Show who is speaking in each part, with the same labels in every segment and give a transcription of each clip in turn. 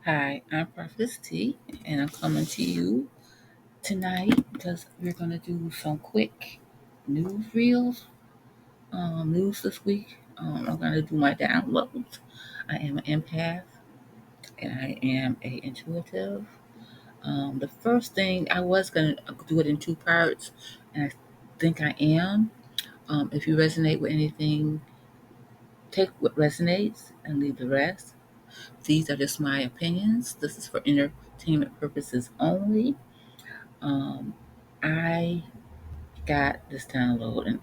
Speaker 1: Hi, I'm Prophetess T, and I'm coming to you tonight because we're going to do some quick news reels, news this week. I'm going to do my downloads. I am an empath, and I am a intuitive. The first thing I was going to do it in two parts, and I think I am. If you resonate with anything, take what resonates and leave the rest. These are just my opinions. This is for entertainment purposes only. Um, I got this download, and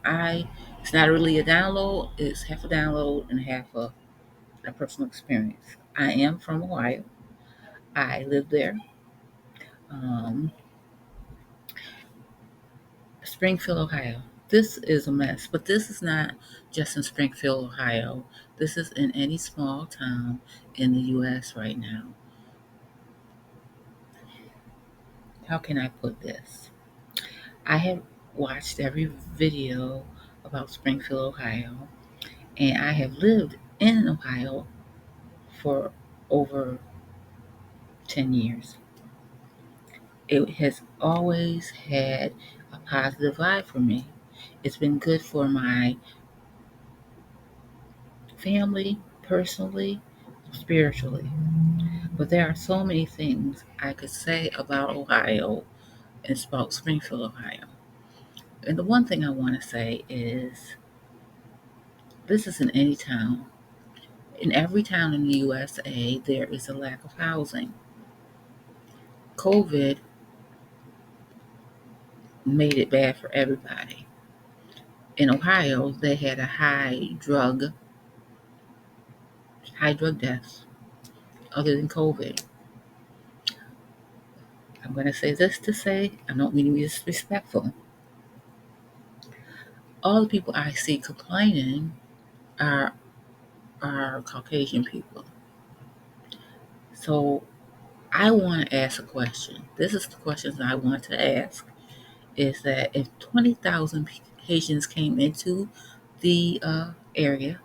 Speaker 1: it's not really a download, it's half a download and half a personal experience. I am from Ohio. I live there. Um, Springfield, Ohio. This is a mess, but this is not just in Springfield, Ohio. This is in any small town in the U.S. right now. How can I put this? I have watched every video about Springfield, Ohio, and I have lived in Ohio for over 10 years. It has always had a positive vibe for me. It's been good for my family, personally, spiritually. But there are so many things I could say about Ohio and about Springfield, Ohio. And the one thing I want to say is this isn't any town. In every town in the USA, there is a lack of housing. COVID made it bad for everybody. In Ohio, they had a high drug deaths other than COVID. I'm going to say this to say, I don't mean to be disrespectful. All the people I see complaining are Caucasian people. So I want to ask a question. This is the questions I want to ask. Is that if 20,000 Haitians came into the area,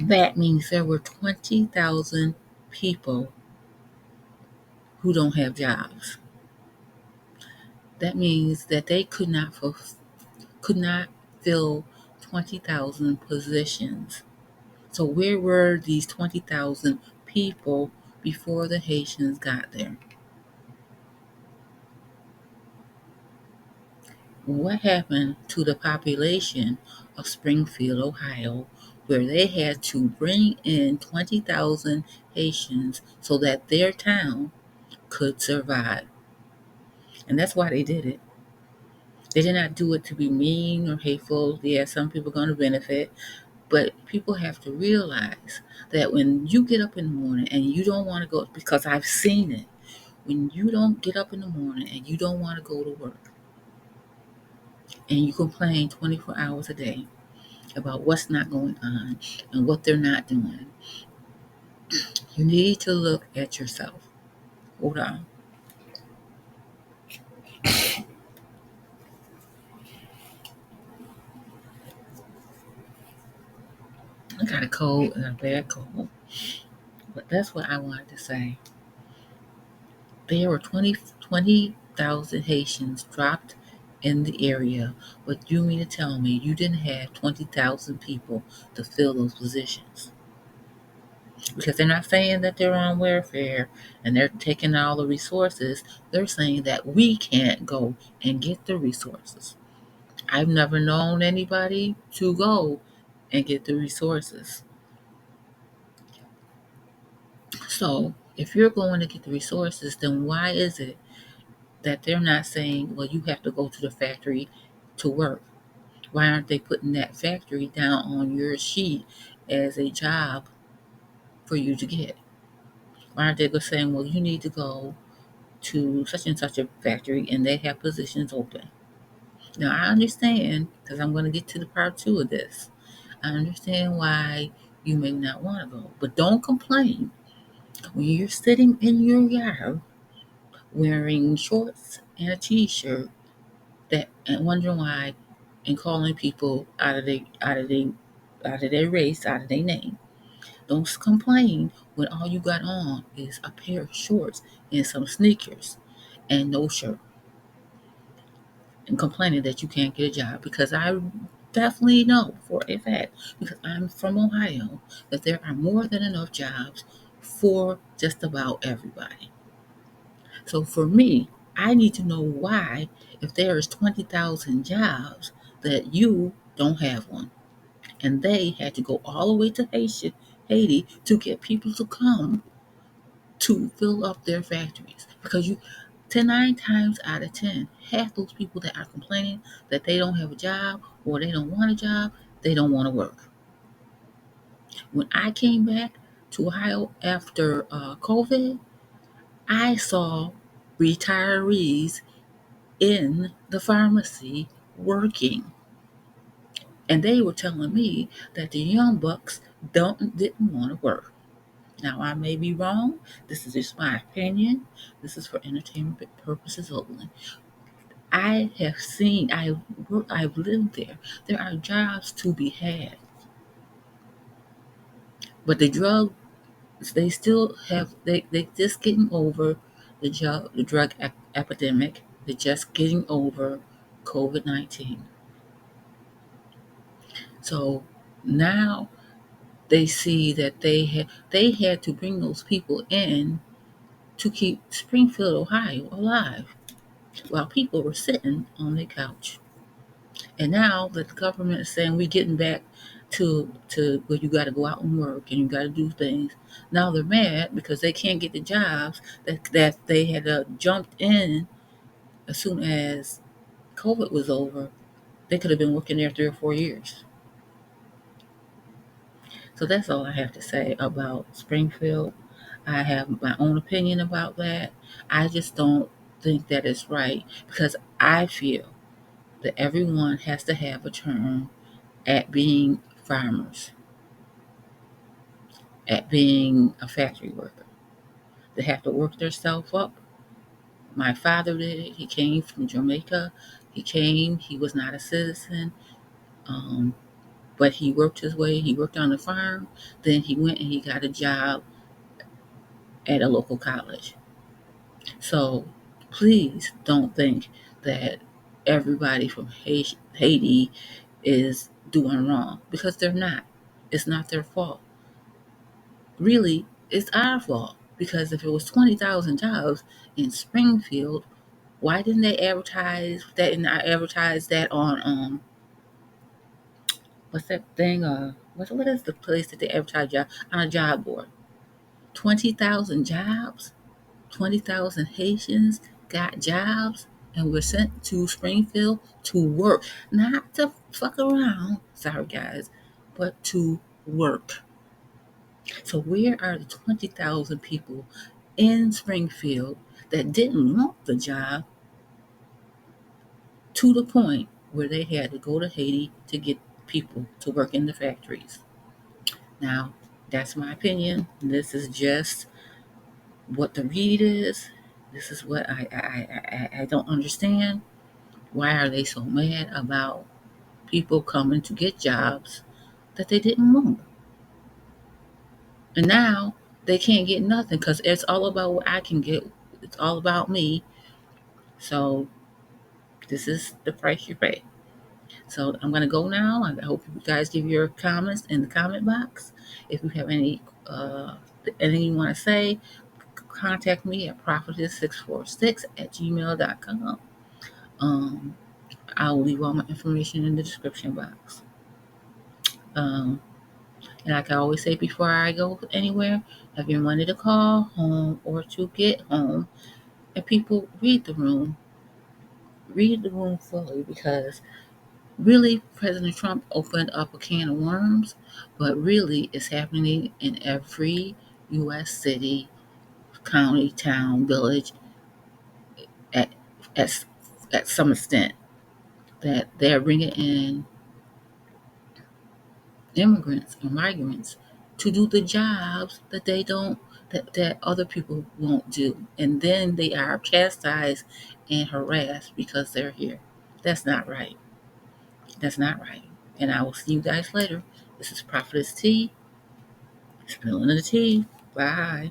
Speaker 1: that means there were 20,000 people who don't have jobs. That means that they could not fill 20,000 positions. So where were these 20,000 people before the Haitians got there? What happened to the population of Springfield, Ohio, where they had to bring in 20,000 Haitians so that their town could survive? And that's why they did it. They did not do it to be mean or hateful. Yeah, some people are going to benefit. But people have to realize that when you get up in the morning and you don't want to go, because I've seen it, when you don't get up in the morning and you don't want to go to work and you complain 24 hours a day about what's not going on and what they're not doing, you need to look at yourself. Hold on. I got a cold and a bad cold, but that's what I wanted to say. There were 20,000 Haitians dropped in the area, but you mean to tell me you didn't have 20,000 people to fill those positions? Because they're not saying that they're on welfare and they're taking all the resources. They're saying that we can't go and get the resources. I've never known anybody to go and get the resources. So if you're going to get the resources, then why is it that they're not saying, well, you have to go to the factory to work? Why aren't they putting that factory down on your sheet as a job for you to get? Why aren't they just saying, well, you need to go to such and such a factory and they have positions open? Now, I understand, because I'm going to get to the part two of this. I understand why you may not want to go, but don't complain when you're sitting in your yard wearing shorts and a t-shirt that and wondering why and calling people out of their race, out of their name. Don't complain when all you got on is a pair of shorts and some sneakers and no shirt, and complaining that you can't get a job, because I definitely know for a fact, because I'm from Ohio, that there are more than enough jobs for just about everybody. So for me, I need to know why, if there is 20,000 jobs, that you don't have one. And they had to go all the way to Haiti to get people to come to fill up their factories. Because you, 9 times out of 10, half those people that are complaining that they don't have a job or they don't want a job, they don't want to work. When I came back to Ohio after COVID, I saw retirees in the pharmacy working. And they were telling me that the young bucks didn't want to work. Now, I may be wrong. This is just my opinion. This is for entertainment purposes only. I have seen, I've lived there. There are jobs to be had. But the drugs, they still have, they just getting over the drug epidemic. They're just getting over COVID-19. So now they see that they had to bring those people in to keep Springfield, Ohio alive, while people were sitting on their couch. And now that the government is saying we're getting back to where you got to go out and work and you got to do things, now they're mad because they can't get the jobs that they had jumped in as soon as COVID was over. They could have been working there 3 or 4 years. So that's all I have to say about Springfield. I have my own opinion about that. I just don't think that it's right, because I feel that everyone has to have a turn at being farmers, at being a factory worker. They have to work themselves up. My father did it. He came from Jamaica. He was not a citizen, um, but he worked his way. He worked on the farm. Then he went and he got a job at a local college. So please don't think that everybody from Haiti is doing wrong, because they're not. It's not their fault. Really, it's our fault, because if it was 20,000 jobs in Springfield, why didn't they advertise that and not advertise that on what's that thing, what is the place that they advertise job on, a job board? 20,000 jobs, 20,000 Haitians got jobs and were sent to Springfield to work, not to fuck around, sorry guys, but to work. So where are the 20,000 people in Springfield that didn't want the job, to the point where they had to go to Haiti to get people to work in the factories? Now, that's my opinion. This is just what the read is. This is what I don't understand. Why are they so mad about people coming to get jobs that they didn't want? And now they can't get nothing because it's all about what I can get. It's all about me. So this is the price you pay. So I'm gonna go now. I hope you guys give your comments in the comment box. If you have anything you want to say, contact me at prophetess646@gmail.com. Um, I'll leave all my information in the description box. Um, and like I always say before I go anywhere, have your money to call home or to get home. And people, read the room fully, because really President Trump opened up a can of worms, but really it's happening in every U.S. city, county, town, village at, at, at some extent, that they're bringing in immigrants or migrants to do the jobs that they don't that other people won't do, and then they are chastised and harassed because they're here. That's not right. That's not right. And I will see you guys later. This is Prophetess T, spilling the tea. Bye.